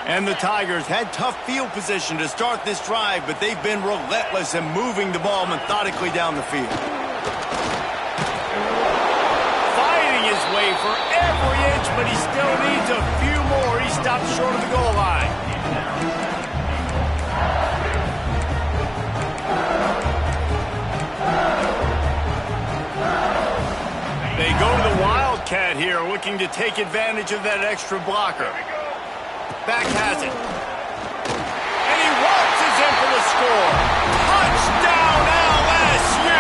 And the Tigers had tough field position to start this drive, but they've been relentless in moving the ball methodically down the field. Fighting his way for every inch, but he still needs a few more. He stopped short of the goal line. They go to the Wildcat here, looking to take advantage of that extra blocker. Back has it. And he waltzes in for the score. Touchdown, LSU!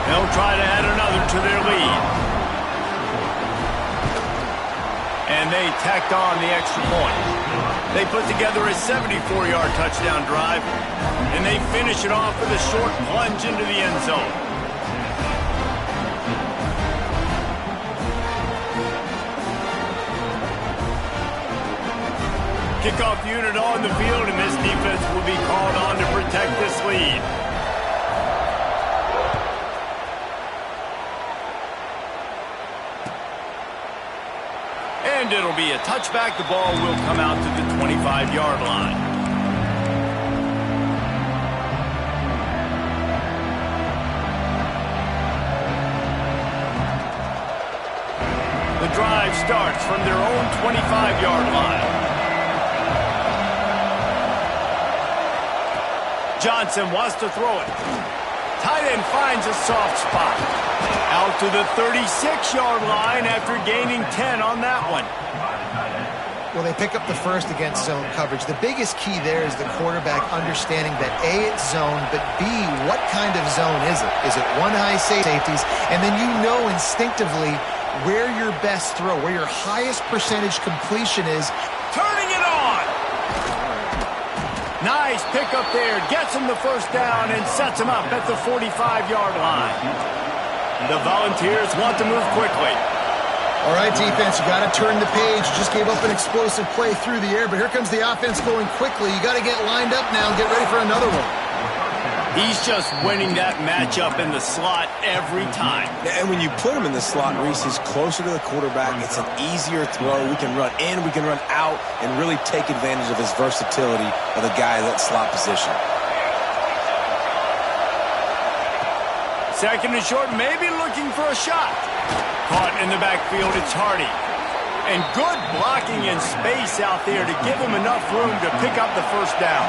They'll try to add another to their lead. And they tacked on the extra point. They put together a 74-yard touchdown drive, and they finish it off with a short plunge into the end zone. Kickoff unit on the field, and this defense will be called on to protect this lead. And it'll be a touchback. The ball will come out to the 25-yard line. The drive starts from their own 25-yard line. Johnson wants to throw it. Tight end finds a soft spot. Out to the 36-yard line after gaining 10 on that one. Well, they pick up the first against zone coverage. The biggest key there is the quarterback understanding that A, it's zone, but B, what kind of zone is it? Is it one high safeties? And then you know instinctively where your best throw, where your highest percentage completion is. Turning it on! Nice pickup there. Gets him the first down and sets him up at the 45-yard line. The Volunteers want to move quickly. All right, defense, you got to turn the page. Just gave up an explosive play through the air, but here comes the offense going quickly. You got to get lined up now and get ready for another one. He's just winning that matchup in the slot every time. And when you put him in the slot, Reese, he's closer to the quarterback. It's an easier throw. We can run in, we can run out, and really take advantage of his versatility of the guy in that slot position. Second and short, maybe looking for a shot. Caught in the backfield, it's Hardy. And good blocking in space out there to give him enough room to pick up the first down.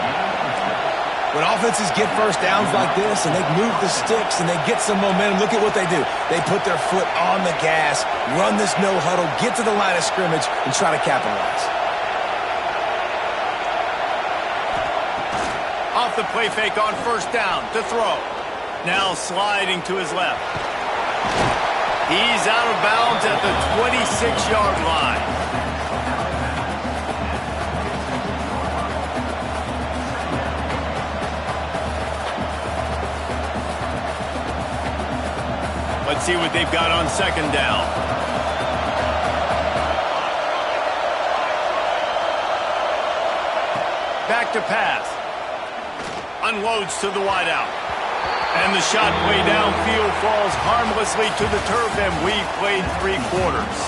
When offenses get first downs like this and they move the sticks and they get some momentum, look at what they do. They put their foot on the gas, run this no huddle, get to the line of scrimmage, and try to capitalize. Off the play fake on first down to throw. Now sliding to his left. He's out of bounds at the 26-yard line. Let's see what they've got on second down. Back to pass. Unloads to the wideout. And the shot play downfield falls harmlessly to the turf, and we've played 3 quarters.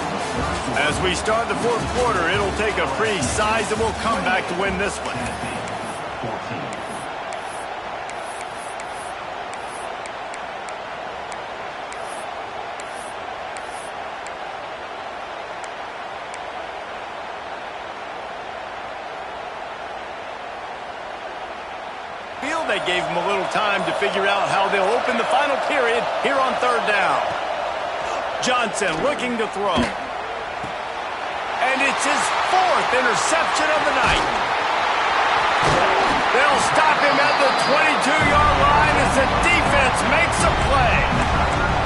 As we start the 4th quarter, it'll take a pretty sizable comeback to win this one. They gave him a little time to figure out how they'll open the final period here on third down. Johnson looking to throw. And it's his 4th interception of the night. They'll stop him at the 22-yard line as the defense makes a play.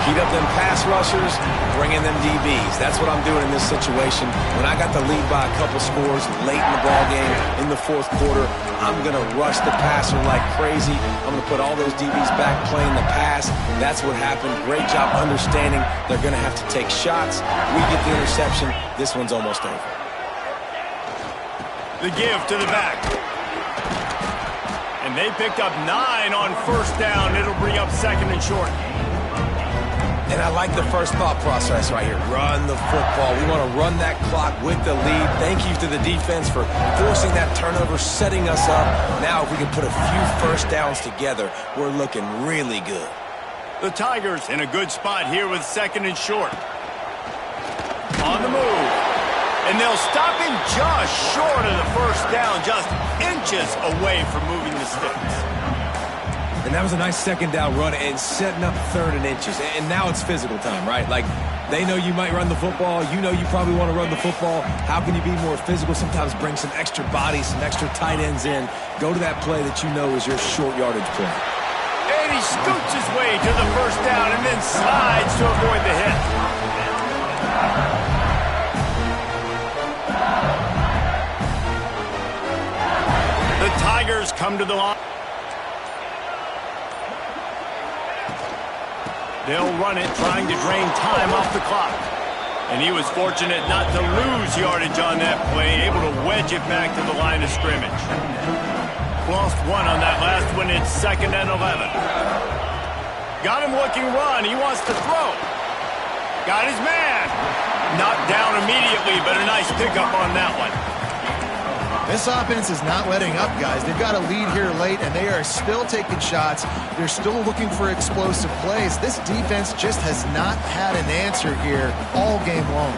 Heat up them pass rushers, bring in them DBs. That's what I'm doing in this situation. When I got the lead by a couple scores late in the ball game in the 4th quarter, I'm going to rush the passer like crazy. I'm going to put all those DBs back playing the pass. That's what happened. Great job understanding they're going to have to take shots. We get the interception. This one's almost over. The give to the back. And they picked up 9 on first down. It'll bring up second and short. And I like the first thought process right here. Run the football. We want to run that clock with the lead. Thank you to the defense for forcing that turnover, setting us up. Now if we can put a few first downs together, we're looking really good. The Tigers in a good spot here with 2nd and short. On the move. And they'll stop him just short of the first down, just inches away from moving the sticks. And that was a nice 2nd down run and setting up 3rd and inches. And now it's physical time, right? Like, they know you might run the football. You know you probably want to run the football. How can you be more physical? Sometimes bring some extra bodies, some extra tight ends in. Go to that play that you know is your short yardage play. And he scoots his way to the first down and then slides to avoid the hit. The Tigers come to the line. They'll run it, trying to drain time off the clock. And he was fortunate not to lose yardage on that play, able to wedge it back to the line of scrimmage. Lost 1 on that last one. It's 2nd and 11. Got him looking run. He wants to throw. Got his man. Knocked down immediately, but a nice pickup on that one. This offense is not letting up, guys. They've got a lead here late, and they are still taking shots. They're still looking for explosive plays. This defense just has not had an answer here all game long.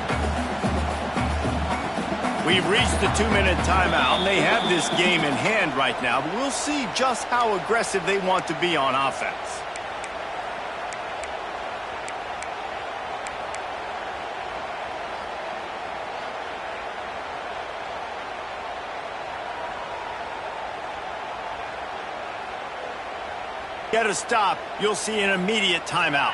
We've reached the 2-minute timeout, and they have this game in hand right now, but we'll see just how aggressive they want to be on offense. Get a stop, you'll see an immediate timeout.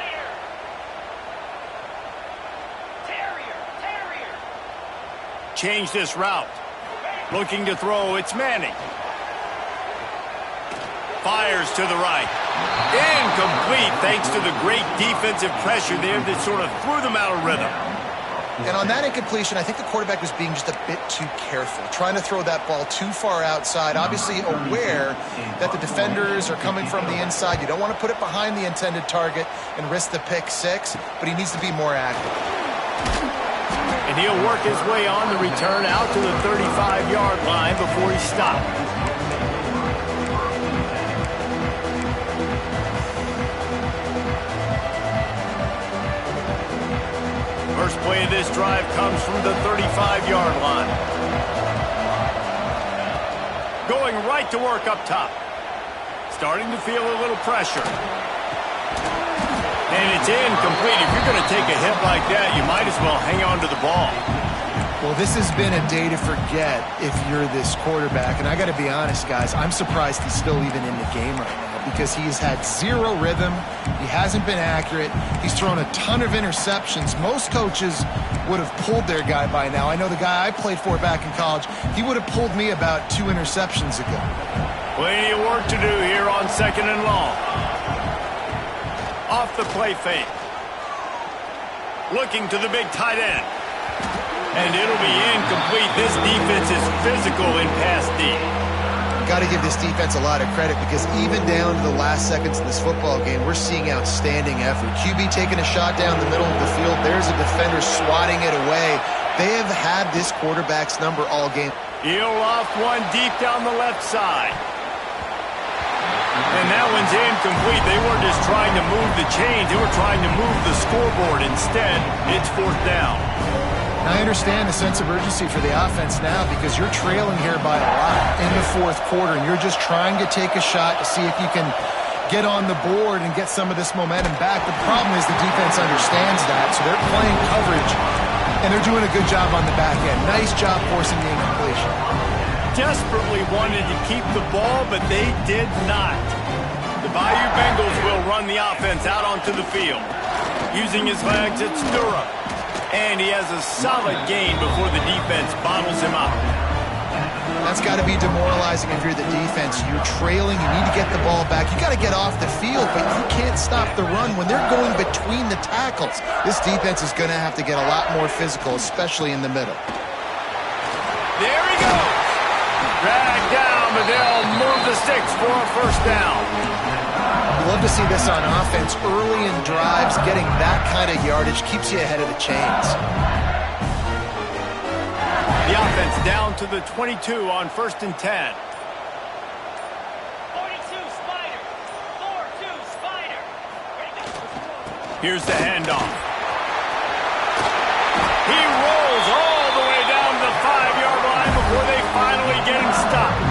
Change this route. Looking to throw, it's Manning. Fires to the right. Incomplete thanks to the great defensive pressure there that sort of threw them out of rhythm. And on that incompletion, I think the quarterback was being just a bit too careful, trying to throw that ball too far outside, obviously aware that the defenders are coming from the inside. You don't want to put it behind the intended target and risk the pick 6, but he needs to be more accurate. And he'll work his way on the return out to the 35-yard line before he stopped. First play of this drive comes from the 35-yard line. Going right to work up top. Starting to feel a little pressure. And it's incomplete. If you're going to take a hit like that, you might as well hang on to the ball. Well, this has been a day to forget if you're this quarterback. And I got to be honest, guys, I'm surprised he's still even in the game right now because he's had zero rhythm. He hasn't been accurate. He's thrown a ton of interceptions. Most coaches would have pulled their guy by now. I know the guy I played for back in college, he would have pulled me about 2 interceptions ago. Plenty of work to do here on 2nd and long. Off the play fake. Looking to the big tight end. And it'll be incomplete. This defense is physical in pass D. Got to give this defense a lot of credit because even down to the last seconds of this football game, we're seeing outstanding effort. QB taking a shot down the middle of the field. There's a defender swatting it away. They have had this quarterback's number all game. He'll loft one deep down the left side. And that one's incomplete. They weren't just trying to move the chains. They were trying to move the scoreboard. Instead, it's 4th down. I understand the sense of urgency for the offense now because you're trailing here by a lot in the 4th quarter, and you're just trying to take a shot to see if you can get on the board and get some of this momentum back. The problem is the defense understands that, so they're playing coverage, and they're doing a good job on the back end. Nice job forcing the incompletion. Desperately wanted to keep the ball, but they did not. The Bayou Bengals will run the offense out onto the field. Using his legs, it's Durham. And he has a solid gain before the defense bottles him up. That's got to be demoralizing if you're the defense. You're trailing. You need to get the ball back. You got to get off the field, but you can't stop the run when they're going between the tackles. This defense is going to have to get a lot more physical, especially in the middle. There he goes. Dragged down, but they'll move the sticks for a first down. love to see this on offense. Early in drives, getting that kind of yardage keeps you ahead of the chains. The offense down to the 22 on 1st and 10. 42 Spider. 4-2 Spider. Here's the handoff. He rolls all the way down the 5-yard line before they finally get him stopped.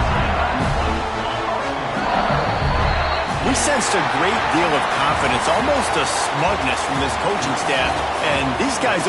We sensed a great deal of confidence, almost a smugness from this coaching staff, and these guys